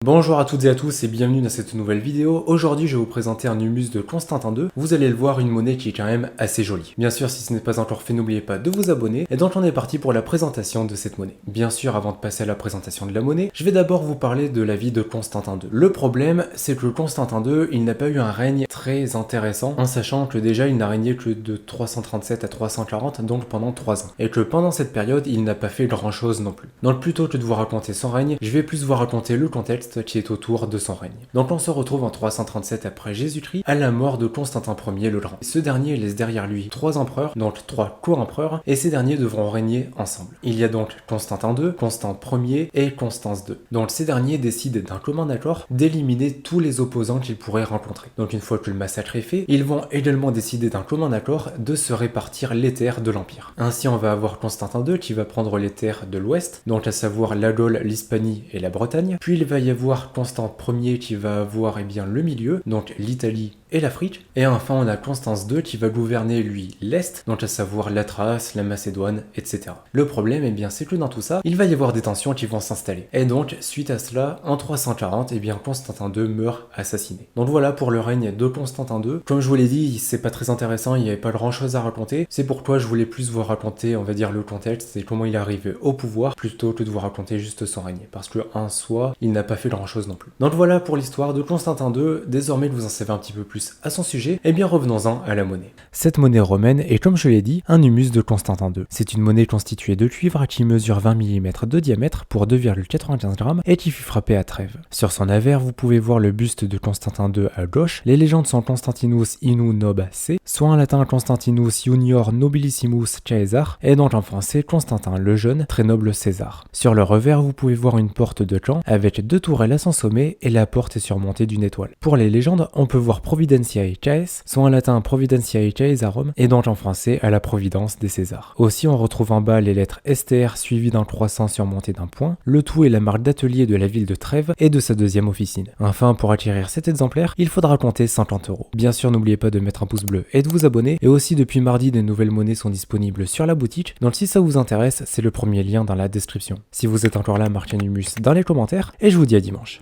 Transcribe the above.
Bonjour à toutes et à tous et bienvenue dans cette nouvelle vidéo. Aujourd'hui je vais vous présenter un humus de Constantin II. Vous allez le voir, une monnaie qui est quand même assez jolie. Bien sûr, si ce n'est pas encore fait, n'oubliez pas de vous abonner. Et donc on est parti pour la présentation de cette monnaie. Bien sûr, avant de passer à la présentation de la monnaie, je vais d'abord vous parler de la vie de Constantin II. Le problème, c'est que Constantin II, il n'a pas eu un règne très intéressant, en sachant que déjà il n'a régné que de 337 à 340, donc pendant 3 ans. Et que pendant cette période, il n'a pas fait grand chose non plus. Donc plutôt que de vous raconter son règne, je vais plus vous raconter le contexte qui est autour de son règne. Donc on se retrouve en 337 après Jésus-Christ, à la mort de Constantin Ier le Grand. Ce dernier laisse derrière lui 3 empereurs, donc 3 co-empereurs, et ces derniers devront régner ensemble. Il y a donc Constantin II, Constant Ier et Constance II. Donc ces derniers décident d'un commun accord d'éliminer tous les opposants qu'ils pourraient rencontrer. Donc une fois que le massacre est fait, ils vont également décider d'un commun accord de se répartir les terres de l'Empire. Ainsi on va avoir Constantin II qui va prendre les terres de l'Ouest, donc à savoir la Gaule, l'Hispanie et la Bretagne, puis il va y avoir Constant Ier qui va avoir le milieu, donc l'Italie et l'Afrique, et enfin on a Constance II qui va gouverner lui l'Est, donc à savoir la Thrace, la Macédoine, etc. Le problème c'est que dans tout ça, il va y avoir des tensions qui vont s'installer. Et donc suite à cela, en 340, Constantin II meurt assassiné. Donc voilà pour le règne de Constantin II. Comme je vous l'ai dit, c'est pas très intéressant, il n'y avait pas grand chose à raconter, c'est pourquoi je voulais plus vous raconter, on va dire, le contexte et comment il est arrivé au pouvoir, plutôt que de vous raconter juste son règne, parce que en soi, il n'a pas fait grand chose non plus. Donc voilà pour l'histoire de Constantin II. Désormais que vous en savez un petit peu plus à son sujet, revenons-en à la monnaie. Cette monnaie romaine est, comme je l'ai dit, un humus de Constantin II. C'est une monnaie constituée de cuivre qui mesure 20 mm de diamètre pour 2,95 g et qui fut frappée à Trèves. Sur son avers, vous pouvez voir le buste de Constantin II à gauche. Les légendes sont Constantinus inu nob se, soit en latin Constantinus junior nobilissimus Caesar, et donc en français Constantin le jeune, très noble César. Sur le revers, vous pouvez voir une porte de camp avec 2 tourelles à son sommet et la porte est surmontée d'une étoile. Pour les légendes, on peut voir Providentiae Caes, soit en latin Providentiae Caesarum, et donc en français à la providence des Césars. Aussi, on retrouve en bas les lettres STR suivies d'un croissant surmonté d'un point. Le tout est la marque d'atelier de la ville de Trèves et de sa deuxième officine. Enfin, pour acquérir cet exemplaire, il faudra compter 50 €. Bien sûr, n'oubliez pas de mettre un pouce bleu et de vous abonner. Et aussi, depuis mardi, des nouvelles monnaies sont disponibles sur la boutique. Donc si ça vous intéresse, c'est le premier lien dans la description. Si vous êtes encore là, marquez un humus dans les commentaires et je vous dis à dimanche.